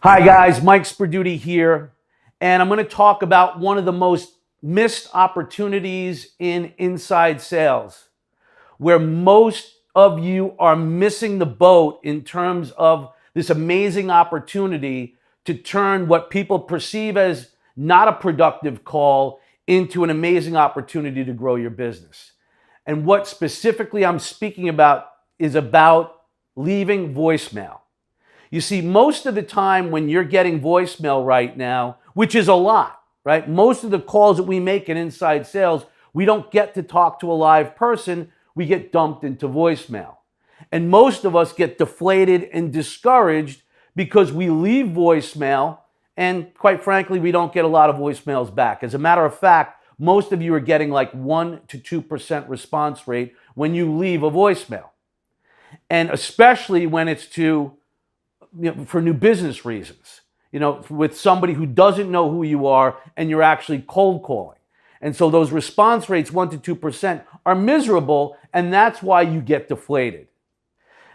Hi guys, Mike Sperduti here, and I'm going to talk about one of the most missed opportunities in inside sales, where most of you are missing the boat in terms of this amazing opportunity to turn what people perceive as not a productive call into an amazing opportunity to grow your business. And what specifically I'm speaking about is about leaving voicemail. You see, most of the time when you're getting voicemail right now, which is a lot, right? Most of the calls that we make in inside sales, we don't get to talk to a live person. We get dumped into voicemail. And most of us get deflated and discouraged because we leave voicemail and quite frankly, we don't get a lot of voicemails back. As a matter of fact, most of you are getting like 1 to 2% response rate when you leave a voicemail. And especially when it's for new business reasons, with somebody who doesn't know who you are and you're actually cold calling. And so those response rates, 1 to 2%, are miserable, and that's why you get deflated.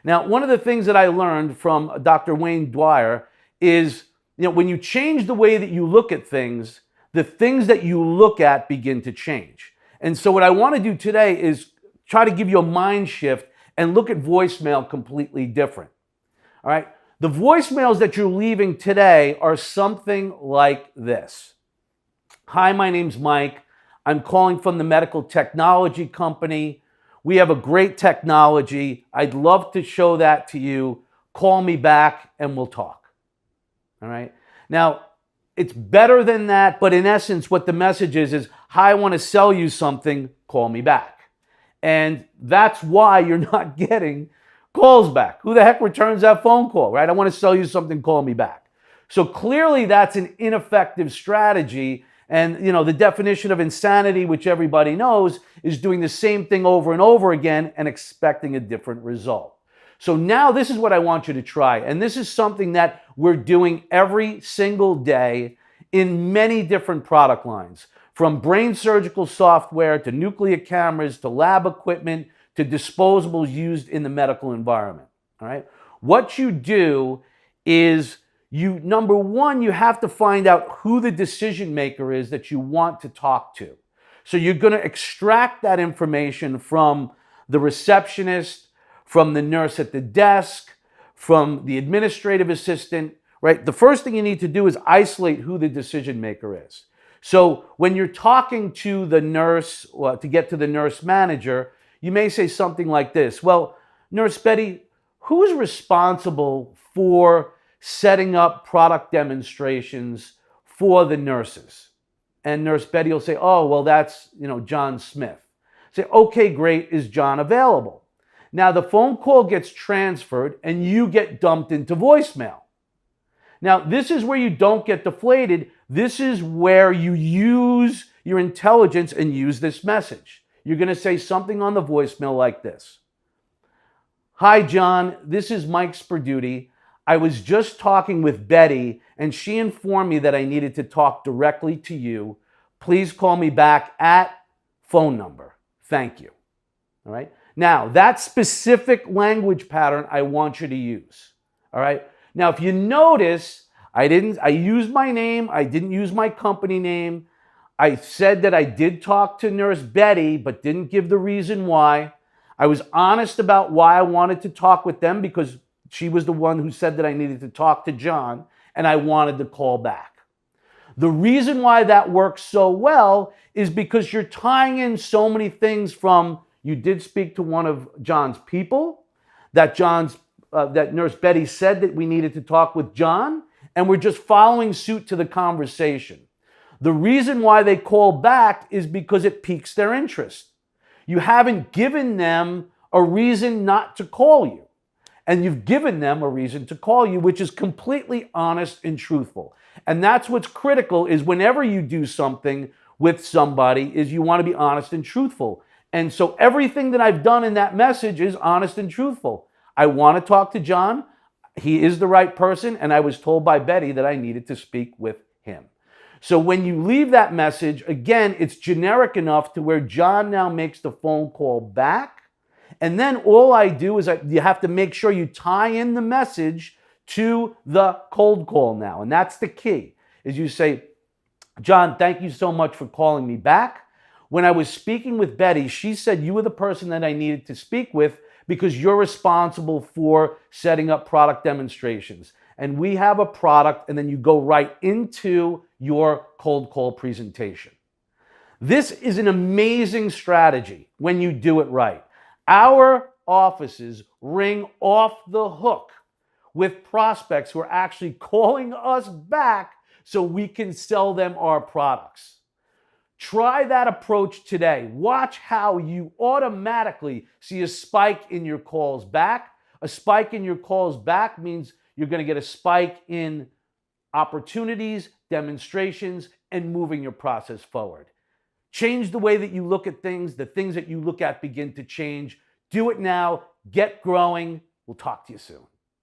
Now, one of the things that I learned from Dr. Wayne Dyer is, when you change the way that you look at things, the things that you look at begin to change. And so what I want to do today is try to give you a mind shift and look at voicemail completely different. All right? The voicemails that you're leaving today are something like this. Hi, my name's Mike. I'm calling from the medical technology company. We have a great technology. I'd love to show that to you. Call me back and we'll talk. All right. Now, it's better than that, but in essence, what the message is, hi, I want to sell you something. Call me back. And that's why you're not getting calls back. Who the heck returns that phone call, right? I want to sell you something, call me back. So clearly that's an ineffective strategy. And, the definition of insanity, which everybody knows, is doing the same thing over and over again and expecting a different result. So now this is what I want you to try. And this is something that we're doing every single day in many different product lines, from brain surgical software to nuclear cameras to lab equipment to disposables used in the medical environment. All right. What you do is number one, you have to find out who the decision maker is that you want to talk to. So you're going to extract that information from the receptionist, from the nurse at the desk, from the administrative assistant, right? The first thing you need to do is isolate who the decision maker is. So when you're talking to the nurse, or to get to the nurse manager, you may say something like this. Well, Nurse Betty, who's responsible for setting up product demonstrations for the nurses? And Nurse Betty will say, oh, well, that's, John Smith. Say, okay, great. Is John available? Now the phone call gets transferred and you get dumped into voicemail. Now, this is where you don't get deflated. This is where you use your intelligence and use this message. You're going to say something on the voicemail like this. Hi, John. This is Mike Sperduti. I was just talking with Betty, and she informed me that I needed to talk directly to you. Please call me back at phone number. Thank you. All right. Now, that specific language pattern I want you to use. All right. Now, if you notice, I used my name. I didn't use my company name. I said that I did talk to Nurse Betty, but didn't give the reason why. I was honest about why I wanted to talk with them because she was the one who said that I needed to talk to John, and I wanted to call back. The reason why that works so well is because you're tying in so many things from you did speak to one of John's people, that Nurse Betty said that we needed to talk with John, and we're just following suit to the conversation. The reason why they call back is because it piques their interest. You haven't given them a reason not to call you. And you've given them a reason to call you, which is completely honest and truthful. And that's what's critical is whenever you do something with somebody is you want to be honest and truthful. And so everything that I've done in that message is honest and truthful. I want to talk to John. He is the right person. And I was told by Betty that I needed to speak with him. So when you leave that message, again, it's generic enough to where John now makes the phone call back. And then all I do is you have to make sure you tie in the message to the cold call now. And that's the key, is you say, John, thank you so much for calling me back. When I was speaking with Betty, she said you were the person that I needed to speak with because you're responsible for setting up product demonstrations. And we have a product, and then you go right into your cold call presentation. This is an amazing strategy when you do it right. Our offices ring off the hook with prospects who are actually calling us back so we can sell them our products. Try that approach today. Watch how you automatically see a spike in your calls back. A spike in your calls back means you're going to get a spike in opportunities, demonstrations, and moving your process forward. Change the way that you look at things. The things that you look at begin to change. Do it now. Get growing. We'll talk to you soon.